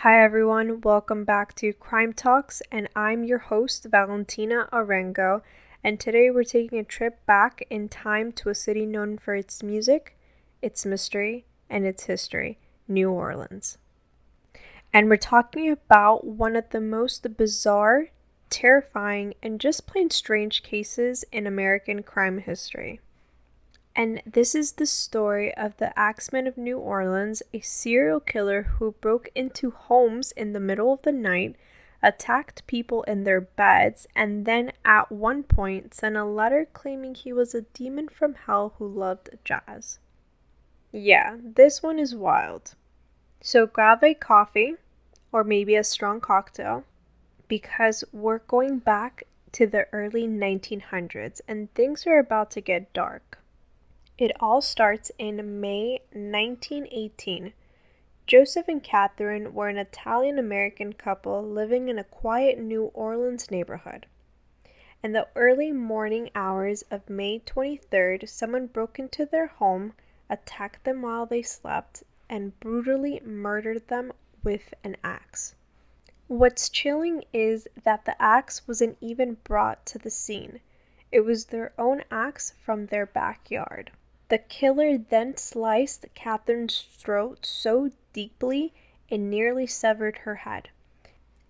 Hi everyone, welcome back to Crime Talks, and I'm your host, Valentina Arengo, and today we're taking a trip back in time to a city known for its music, its mystery, and its history, New Orleans. And we're talking about one of the most bizarre, terrifying, and just plain strange cases in American crime history. And this is the story of the Axeman of New Orleans, a serial killer who broke into homes in the middle of the night, attacked people in their beds, and then at one point sent a letter claiming he was a demon from hell who loved jazz. Yeah, this one is wild. So grab a coffee, or maybe a strong cocktail, because we're going back to the early 1900s and things are about to get dark. It all starts in May 1918. Joseph and Catherine were an Italian-American couple living in a quiet New Orleans neighborhood. In the early morning hours of May 23rd, someone broke into their home, attacked them while they slept, and brutally murdered them with an axe. What's chilling is that the axe wasn't even brought to the scene. It was their own axe from their backyard. The killer then sliced Catherine's throat so deeply it nearly severed her head,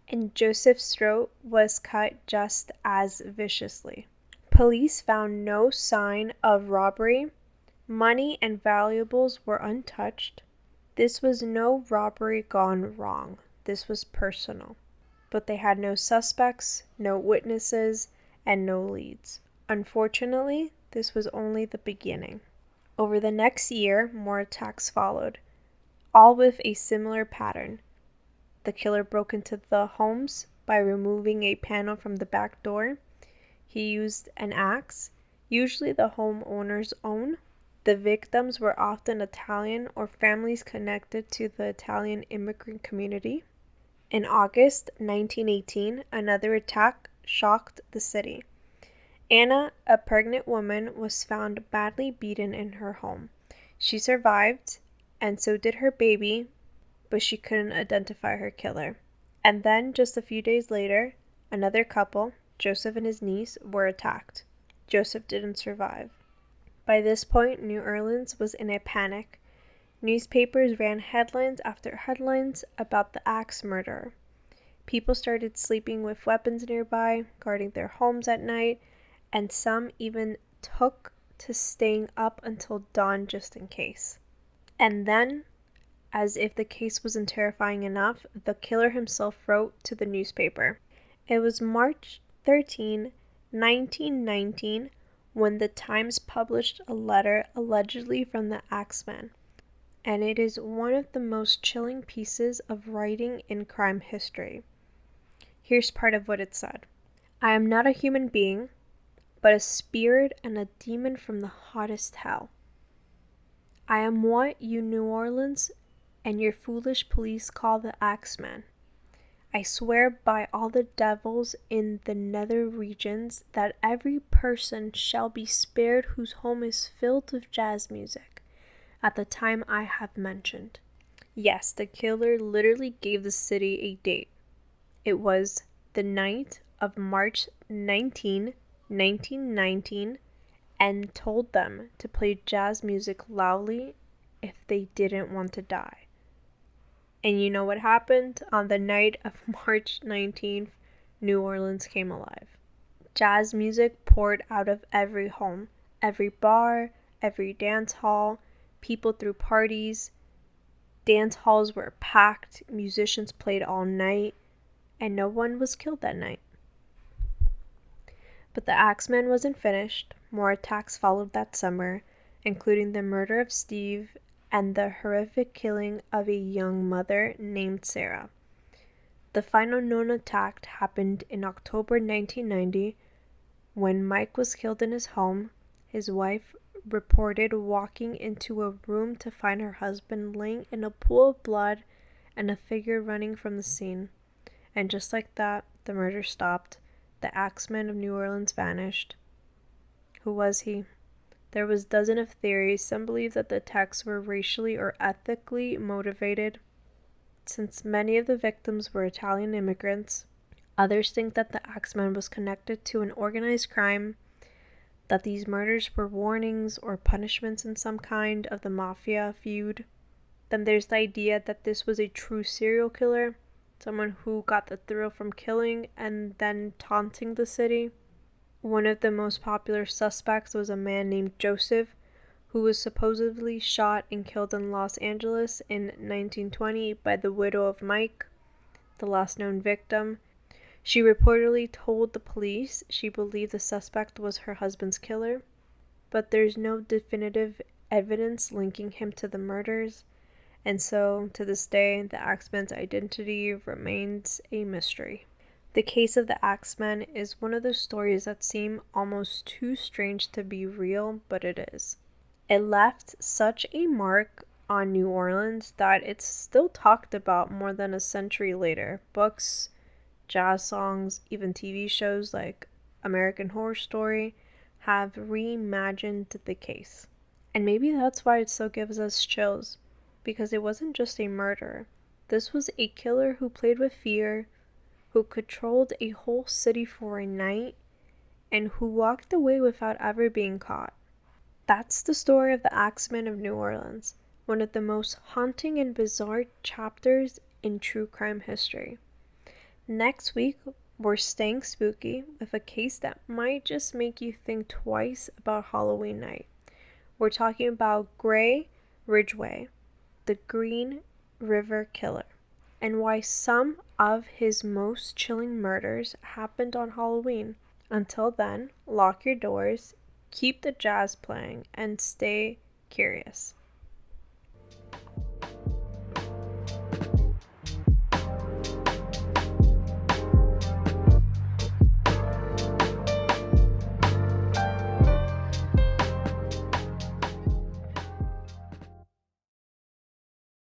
and Joseph's throat was cut just as viciously. Police found no sign of robbery. Money and valuables were untouched. This was no robbery gone wrong. This was personal. But they had no suspects, no witnesses, and no leads. Unfortunately, this was only the beginning. Over the next year, more attacks followed, all with a similar pattern. The killer broke into the homes by removing a panel from the back door. He used an axe, usually the homeowner's own. The victims were often Italian or families connected to the Italian immigrant community. In August 1918, another attack shocked the city. Anna, a pregnant woman, was found badly beaten in her home. She survived, and so did her baby, but she couldn't identify her killer. And then, just a few days later, another couple, Joseph and his niece, were attacked. Joseph didn't survive. By this point, New Orleans was in a panic. Newspapers ran headlines after headlines about the axe murderer. People started sleeping with weapons nearby, guarding their homes at night, and some even took to staying up until dawn just in case. And then, as if the case wasn't terrifying enough, the killer himself wrote to the newspaper. It was March 13, 1919, when the Times published a letter allegedly from the Axeman, and it is one of the most chilling pieces of writing in crime history. Here's part of what it said. I am not a human being, but a spirit and a demon from the hottest hell. I am what you New Orleans and your foolish police call the Axeman. I swear by all the devils in the nether regions that every person shall be spared whose home is filled with jazz music at the time I have mentioned. Yes, the killer literally gave the city a date. It was the night of March 19, 1919, and told them to play jazz music loudly if they didn't want to die. And you know what happened? On the night of March 19th, New Orleans came alive. Jazz music poured out of every home, every bar, every dance hall. People threw parties. Dance halls were packed. Musicians played all night, and no one was killed that night. But the Axeman wasn't finished. More attacks followed that summer, including the murder of Steve and the horrific killing of a young mother named Sarah. The final known attack happened in October 1990 when Mike was killed in his home. His wife reported walking into a room to find her husband laying in a pool of blood and a figure running from the scene. And just like that, the murder stopped. The Axeman of New Orleans vanished. Who was he? There was dozens of theories. Some believed that the attacks were racially or ethically motivated. Since many of the victims were Italian immigrants, others think that the Axeman was connected to an organized crime, that these murders were warnings or punishments in some kind of the mafia feud. Then there's the idea that this was a true serial killer, someone who got the thrill from killing and then taunting the city. One of the most popular suspects was a man named Joseph, who was supposedly shot and killed in Los Angeles in 1920 by the widow of Mike, the last known victim. She reportedly told the police she believed the suspect was her husband's killer, but there's no definitive evidence linking him to the murders, and so to this day the Axeman's identity remains a mystery. The case of the Axeman is one of those stories that seem almost too strange to be real, but it is. It left such a mark on New Orleans that it's still talked about more than a century later. Books, jazz songs, even TV shows like American Horror Story have reimagined the case. And maybe that's why it still gives us chills, because it wasn't just a murder. This was a killer who played with fear, who controlled a whole city for a night, and who walked away without ever being caught. That's the story of the Axeman of New Orleans, one of the most haunting and bizarre chapters in true crime history. Next week, we're staying spooky with a case that might just make you think twice about Halloween night. We're talking about Gray Ridgway, the Green River Killer, and why some of his most chilling murders happened on Halloween. Until then, lock your doors, keep the jazz playing, and stay curious.